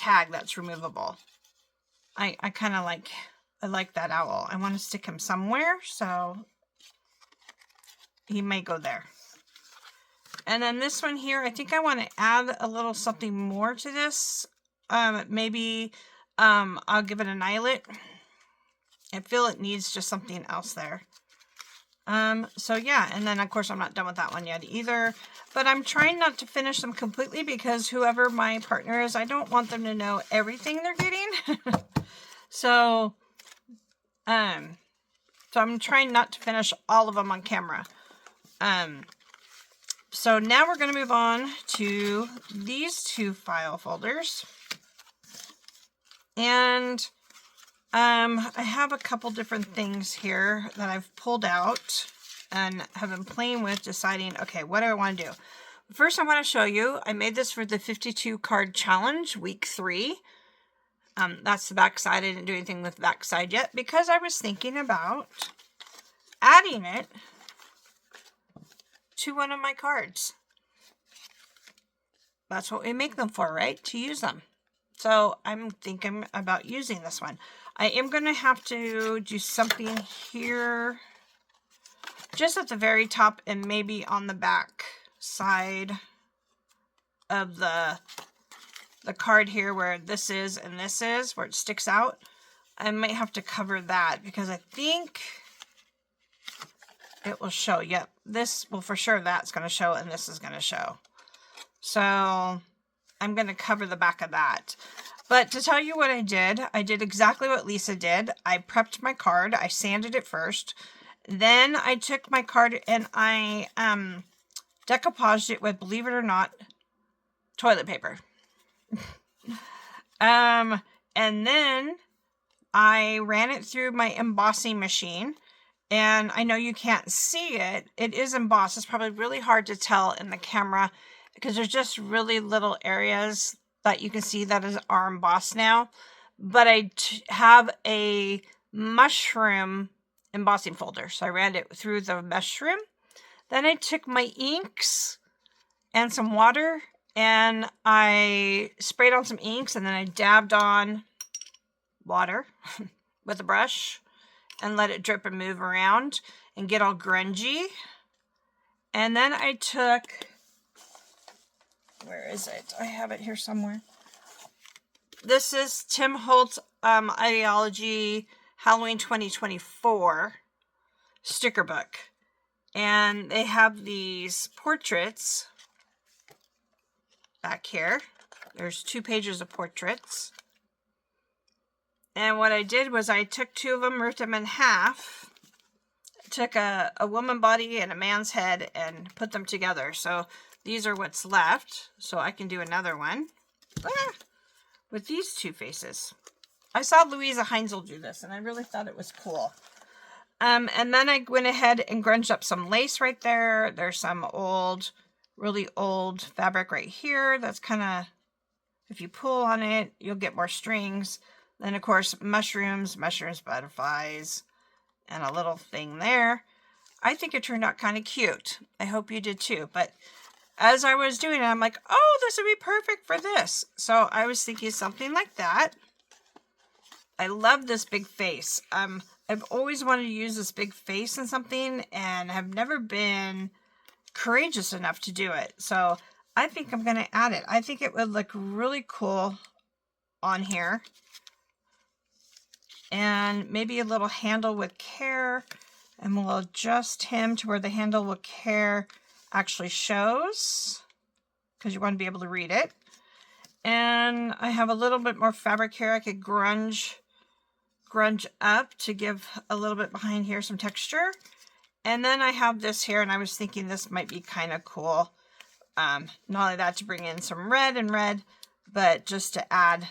tag that's removable. I kind of like, I like that owl. I want to stick him somewhere, so he may go there. And then this one here, I think I want to add a little something more to this. Maybe I'll give it an eyelet. I feel it needs just something else there. So yeah, and then of course I'm not done with that one yet either. But I'm trying not to finish them completely because whoever my partner is, I don't want them to know everything they're getting. So I'm trying not to finish all of them on camera. So now we're going to move on to these two file folders. And I have a couple different things here that I've pulled out and have been playing with, deciding, okay, what do I want to do? First, I want to show you, I made this for the 52 card challenge, week 3. That's the back side. I didn't do anything with the back side yet because I was thinking about adding it to one of my cards. That's what we make them for, right? To use them. So I'm thinking about using this one. I am going to have to do something here just at the very top and maybe on the back side of the card here where this is and this is, where it sticks out. I might have to cover that because I think it will show. Yep, this, well, for sure that's going to show and this is going to show. So I'm going to cover the back of that. But to tell you what I did exactly what Lisa did. I prepped my card. I sanded it first. Then I took my card and I decoupaged it with, believe it or not, toilet paper. And then I ran it through my embossing machine. And I know you can't see it. It is embossed. It's probably really hard to tell in the camera because there's just really little areas that you can see that are embossed now. But I have a mushroom embossing folder. So I ran it through the mushroom. Then I took my inks and some water and I sprayed on some inks and then I dabbed on water with a brush and let it drip and move around and get all grungy. And then I took, where is it? I have it here somewhere. This is Tim Holtz Ideology Halloween 2024 sticker book. And they have these portraits back here. There's 2 pages of portraits. And what I did was I took 2 of them, ripped them in half, took a woman body and a man's head and put them together. So these are what's left. So I can do another one with these 2 faces. I saw Louisa Heinzel do this and I really thought it was cool. And then I went ahead and grunged up some lace right there. There's some old, really old fabric right here. That's kind of, if you pull on it, you'll get more strings. Then, of course, mushrooms, butterflies, and a little thing there. I think it turned out kind of cute. I hope you did too. But as I was doing it, I'm like, oh, this would be perfect for this. So I was thinking something like that. I love this big face. I've always wanted to use this big face in something and have never been courageous enough to do it. So I think I'm going to add it. I think it would look really cool on here. And maybe a little handle with care, and we'll adjust him to where the handle with care actually shows, because you want to be able to read it. And I have a little bit more fabric here. I could grunge up to give a little bit behind here some texture. And then I have this here, and I was thinking this might be kind of cool. Not only that, to bring in some red, but just to add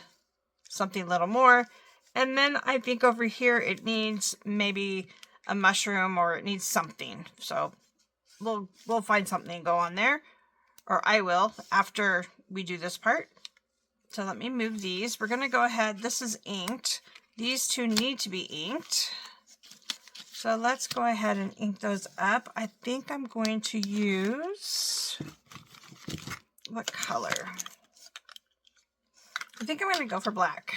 something a little more. And then I think over here it needs maybe a mushroom, or it needs something. So we'll find something and go on there. Or I will after we do this part. So let me move these. We're going to go ahead. This is inked. These 2 need to be inked. So let's go ahead and ink those up. I think I'm going to use, what color? I think I'm going to go for black.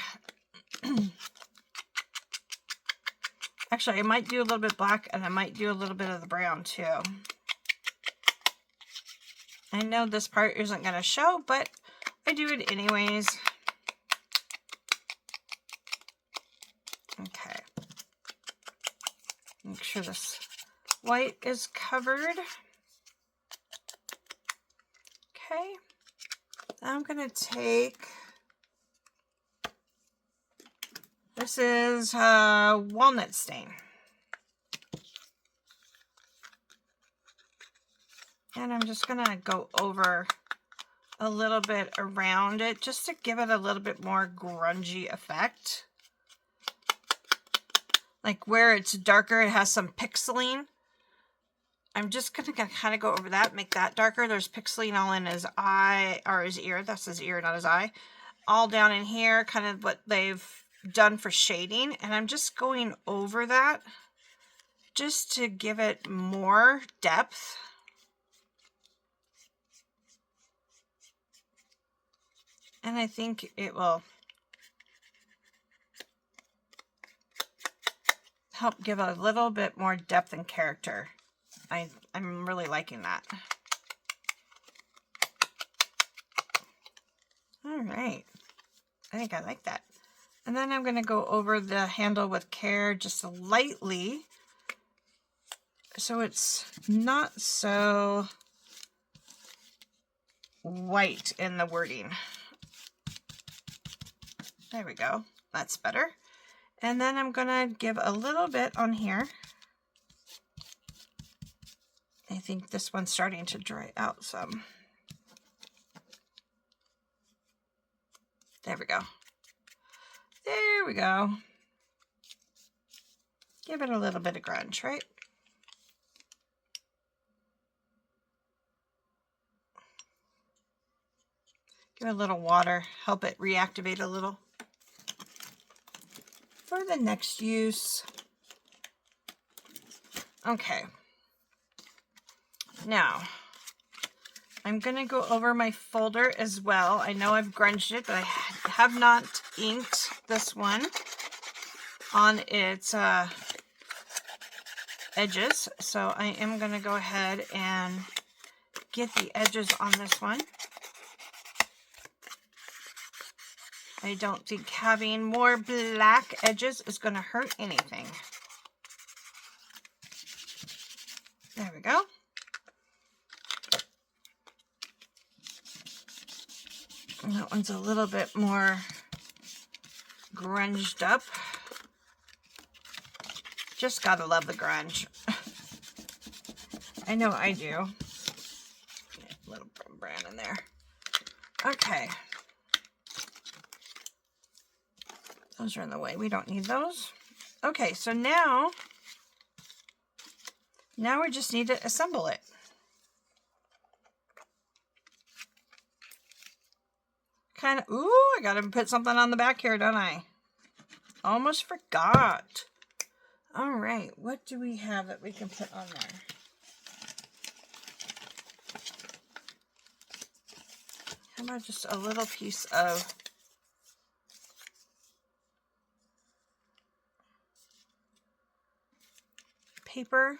Actually, I might do a little bit black, and I might do a little bit of the brown too. I know this part isn't going to show, but I do it anyways. Okay. Make sure this white is covered. Okay. Now I'm going to take, this is walnut stain. And I'm just going to go over a little bit around it just to give it a little bit more grungy effect. Like where it's darker, it has some pixeling. I'm just going to kind of go over that, make that darker. There's pixeling all in his eye, or his ear. That's his ear, not his eye. All down in here, kind of what they've done for shading. And I'm just going over that just to give it more depth. And I think it will help give a little bit more depth and character. I'm really liking that. All right. I think I like that. And then I'm going to go over the handle with care just lightly, so it's not so white in the wording. There we go. That's better. And then I'm going to give a little bit on here. I think this one's starting to dry out some. There we go. There we go. Give it a little bit of grunge, right? Give it a little water, help it reactivate a little. For the next use. Okay. Now, I'm going to go over my folder as well. I know I've grunged it, but I have not inked this one on its edges. So I am going to go ahead and get the edges on this one. I don't think having more black edges is going to hurt anything. There we go. And that one's a little bit more grunged up. Just gotta love the grunge. I know I do. A little brown in there. Okay. Those are in the way. We don't need those. Okay, so now we just need to assemble it. Kind of, ooh, I gotta put something on the back here, don't I? Almost forgot. All right, what do we have that we can put on there? How about just a little piece of paper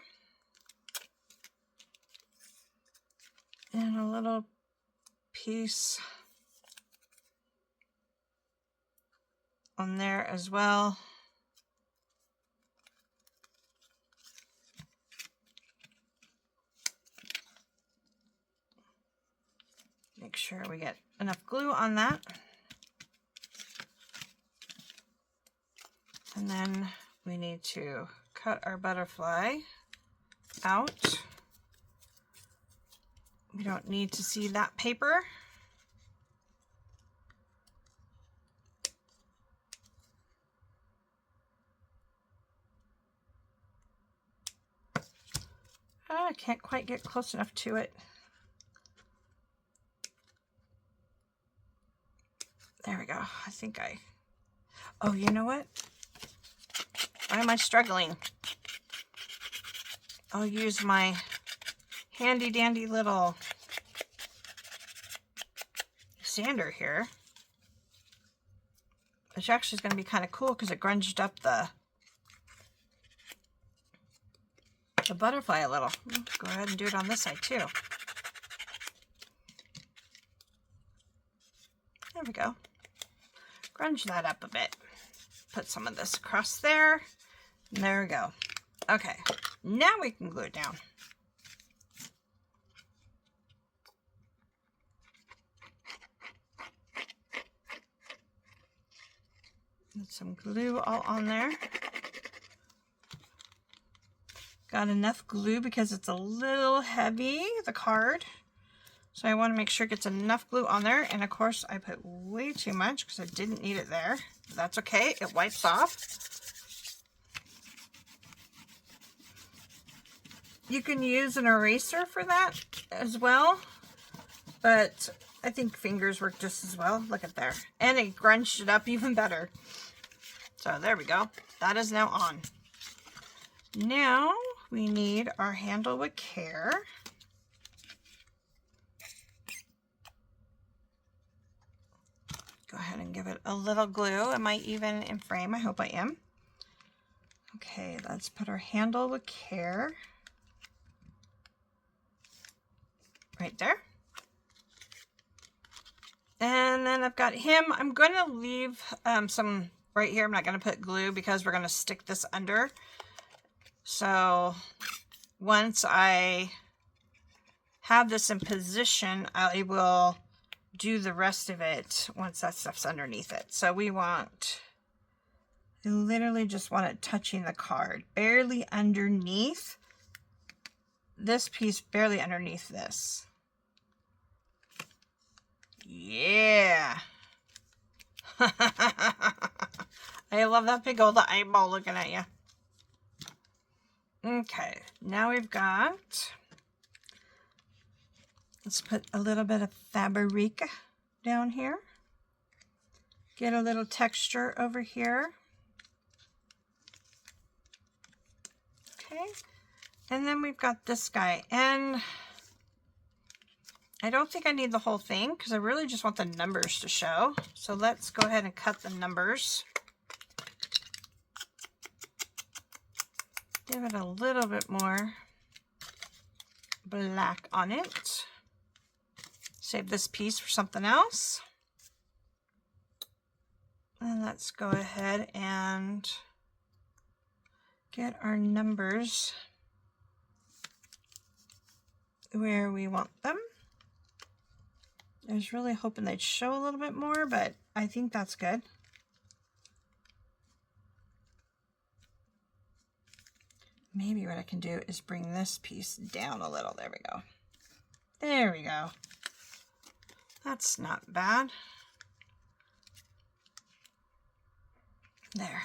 and a little piece on there as well. Make sure we get enough glue on that. And then we need to cut our butterfly out. We don't need to see that paper. I can't quite get close enough to it. There we go. I think oh, you know what? Why am I struggling? I'll use my handy dandy little sander here. which actually is going to be kind of cool because it grunged up the butterfly a little. Go ahead and do it on this side too. There we go. Grunge that up a bit. Put some of this across there. And there we go. Okay, now we can glue it down. Put some glue all on there. Got enough glue because it's a little heavy, the card. So I want to make sure it gets enough glue on there. And of course I put way too much because I didn't need it there. That's okay, it wipes off. You can use an eraser for that as well, but I think fingers work just as well. Look at there. And it grunged it up even better. So there we go. That is now on. Now we need our handle with care. Go ahead and give it a little glue. Am I even in frame? I hope I am. Okay, let's put our handle with care right there. And then I've got him. I'm going to leave some right here. I'm not going to put glue because we're going to stick this under. So once I have this in position, I will do the rest of it once that stuff's underneath it. So we want, I literally just want it touching the card, barely underneath this piece, barely underneath this. Yeah. I love that big old eyeball looking at you. Okay, now we've got, let's put a little bit of fabric down here. Get a little texture over here. Okay, and then we've got this guy, and I don't think I need the whole thing because I really just want the numbers to show. So let's go ahead and cut the numbers. Give it a little bit more black on it. Save this piece for something else. And let's go ahead and get our numbers where we want them. I was really hoping they'd show a little bit more, but I think that's good. Maybe what I can do is bring this piece down a little. There we go. There we go. That's not bad. There.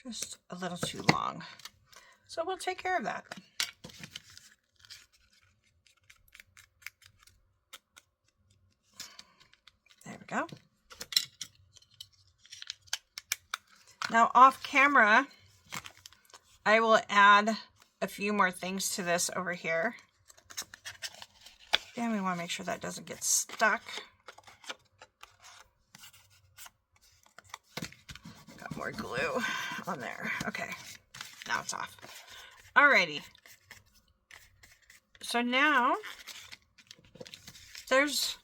Just a little too long. So we'll take care of that. There we go. Now off camera, I will add a few more things to this over here. And we want to make sure that doesn't get stuck. Got more glue on there. Okay, now it's off. Alrighty. So now, there's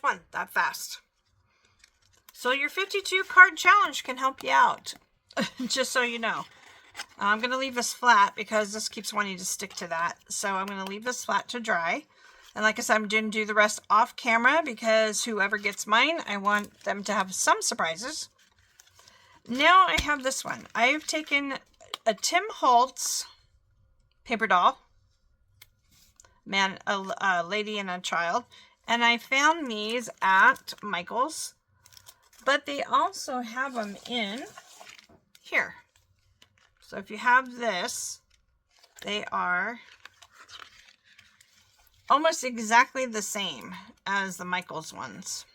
one that fast. So your 52 card challenge can help you out, just so you know. I'm going to leave this flat because this keeps wanting to stick to that. So I'm going to leave this flat to dry. And like I said, I'm going to do the rest off camera because whoever gets mine, I want them to have some surprises. Now I have this one. I've taken a Tim Holtz paper doll, a lady and a child, and I found these at Michael's, but they also have them in here. So if you have this, they are almost exactly the same as the Michael's ones.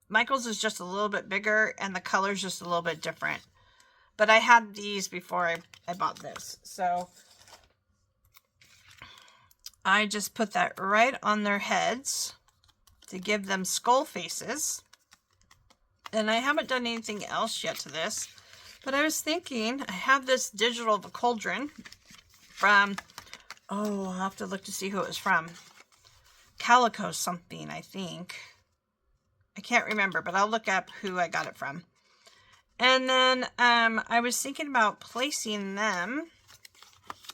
Michael's is just a little bit bigger and the color's just a little bit different. but I had these before I bought this. So I just put that right on their heads to give them skull faces. And I haven't done anything else yet to this, but I was thinking, I have this digital cauldron from, oh, I'll have to look to see who it was from. Calico something, I think. I can't remember, but I'll look up who I got it from. And then I was thinking about placing them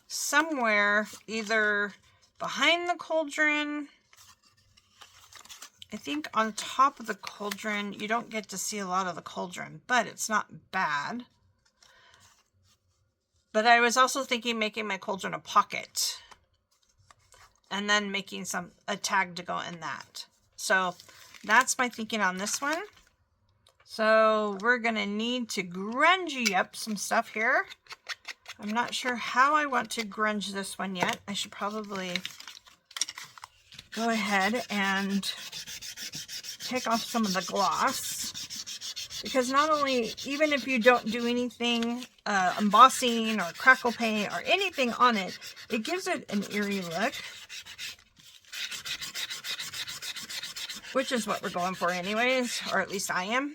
somewhere, either behind the cauldron. I think on top of the cauldron, you don't get to see a lot of the cauldron, but it's not bad. But I was also thinking making my cauldron a pocket and then making a tag to go in that. So that's my thinking on this one. So we're going to need to grungy up some stuff here. I'm not sure how I want to grunge this one yet. I should probably go ahead and take off some of the gloss, because not only, even if you don't do anything embossing or crackle paint or anything on it, it gives it an eerie look, which is what we're going for anyways, or at least I am.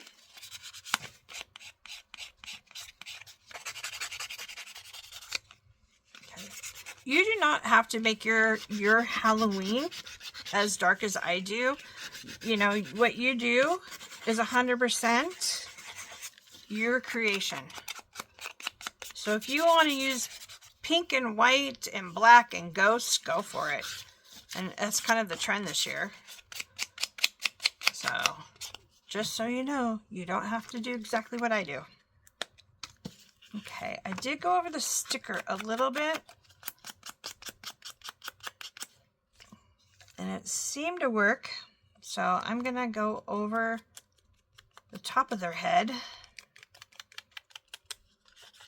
You do not have to make your Halloween as dark as I do. You know, what you do is 100% your creation. So if you want to use pink and white and black and ghosts, go for it. And that's kind of the trend this year. So, just so you know, you don't have to do exactly what I do. Okay, I did go over the sticker a little bit. And it seemed to work. So I'm going to go over the top of their head.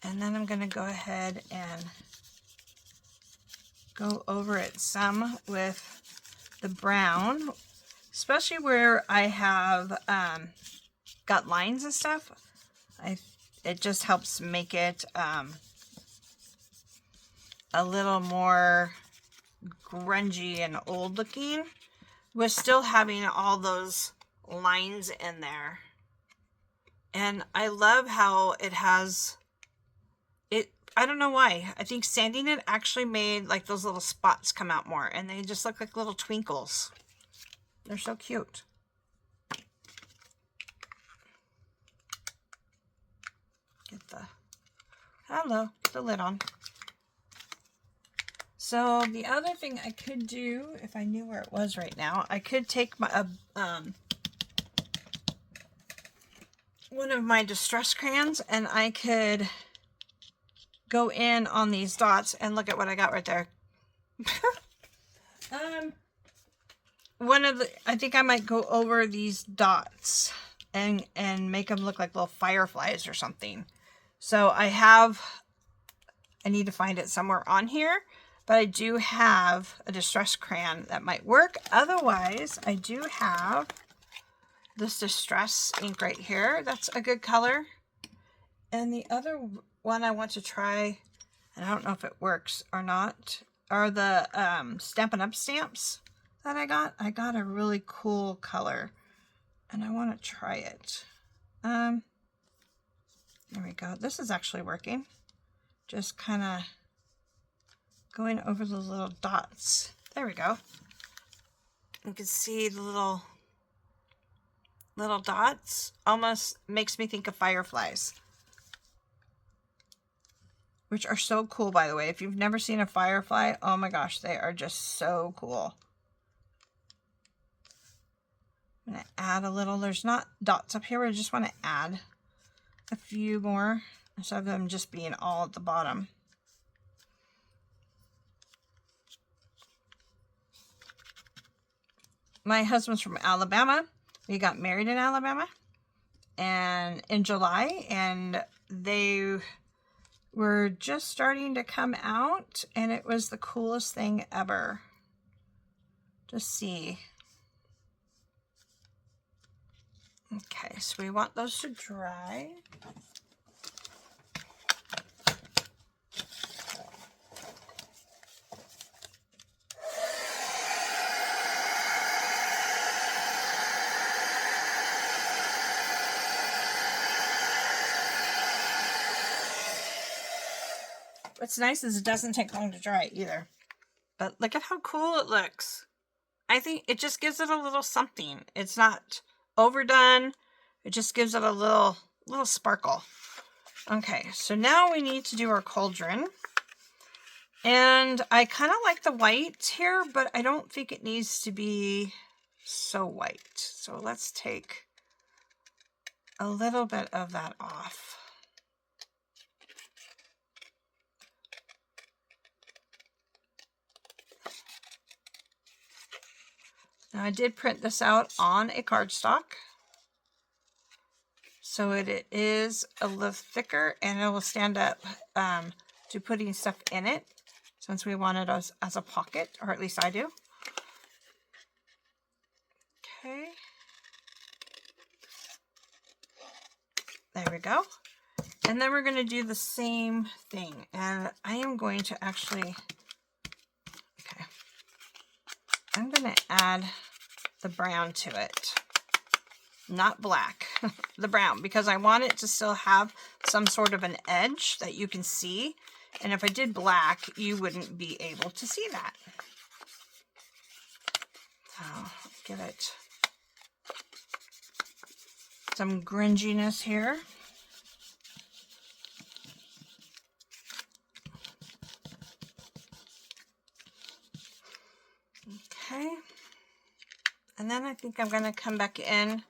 And then I'm going to go ahead and go over it some with the brown. Especially where I have got lines and stuff. It just helps make it a little more grungy and old looking, with still having all those lines in there. And I love how it has it. I don't know why. I think sanding it actually made like those little spots come out more, and they just look like little twinkles. They're so cute. Get the lid on. So the other thing I could do, if I knew where it was right now, I could take my one of my distress crayons, and I could go in on these dots and look at what I got right there. I think I might go over these dots and make them look like little fireflies or something. So I need to find it somewhere on here. But I do have a distress crayon that might work. Otherwise, I do have this distress ink right here. That's a good color. And the other one I want to try, and I don't know if it works or not, are the Stampin' Up! Stamps that I got. I got a really cool color, and I want to try it. There we go. This is actually working. Just kind of going over the little dots. There we go. You can see the little dots. Almost makes me think of fireflies, which are so cool, by the way. If you've never seen a firefly, oh my gosh, they are just so cool. I'm going to add a little. There's not dots up here. I just want to add a few more instead of them just being all at the bottom. My husband's from Alabama. We got married in Alabama and in July, and they were just starting to come out, and it was the coolest thing ever to see. Okay, so we want those to dry. What's nice is it doesn't take long to dry either. But look at how cool it looks. I think it just gives it a little something. It's not overdone. It just gives it a little sparkle. Okay, so now we need to do our cauldron. And I kind of like the white here, but I don't think it needs to be so white. So let's take a little bit of that off. Now I did print this out on a cardstock, so it is a little thicker and it will stand up to putting stuff in it, since we want it as a pocket, or at least I do. Okay. There we go. And then we're going to do the same thing. And I am going to actually, okay, I'm going to add the brown to it. Not black, the brown, because I want it to still have some sort of an edge that you can see. And if I did black, you wouldn't be able to see that. So give it some grunginess here. Okay. And then I think I'm going to come back in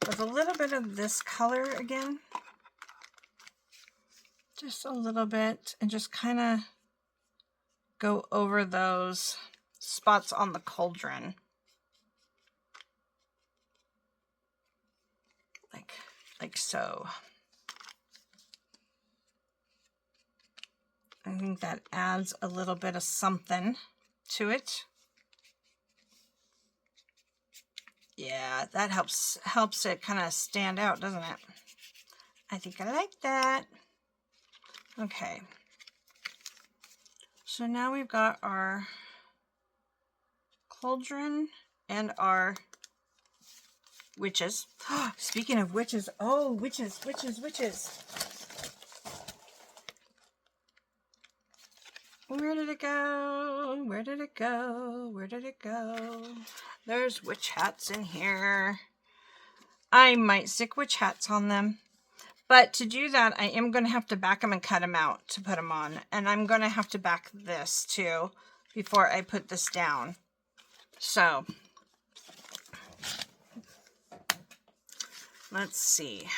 with a little bit of this color again. Just a little bit, and just kind of go over those spots on the cauldron. Like so. I think that adds a little bit of something to it. Yeah, that helps it kind of stand out, doesn't it? I think I like that. Okay. So now we've got our cauldron and our witches. Speaking of witches, oh, witches. Where did it go? Where did it go? Where did it go? There's witch hats in here. I might stick witch hats on them. But to do that, I am going to have to back them and cut them out to put them on. And I'm going to have to back this too before I put this down. So, let's see.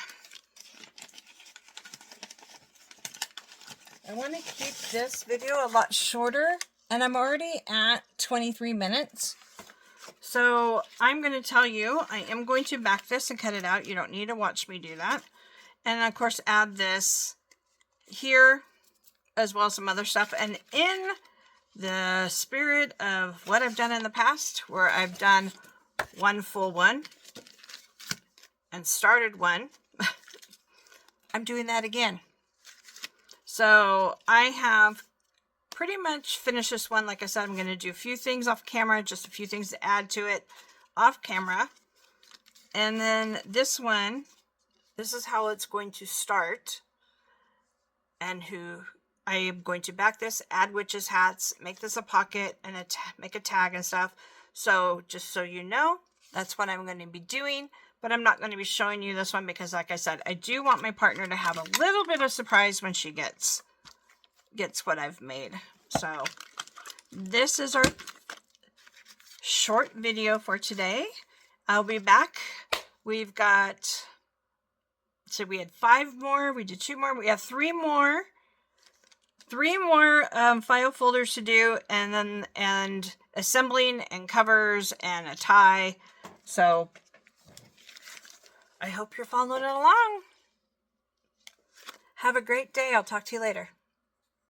I want to keep this video a lot shorter, and I'm already at 23 minutes. So I'm going to tell you, I am going to back this and cut it out. You don't need to watch me do that. And of course, add this here, as well as some other stuff. And in the spirit of what I've done in the past, where I've done one full one and started one, I'm doing that again. So I have pretty much finished this one. Like I said, I'm going to do a few things off camera, just a few things to add to it off camera. And then this one, this is how it's going to start. And I am going to back this, add witches hats, make this a pocket, and make a tag and stuff. So just so you know, that's what I'm going to be doing. But I'm not going to be showing you this one because, like I said, I do want my partner to have a little bit of surprise when she gets what I've made. So this is our short video for today. I'll be back. We've got, so we had 5 more, we did 2 more, we have 3 more. 3 more file folders to do, and assembling and covers and a tie. So I hope you're following along. Have a great day. I'll talk to you later.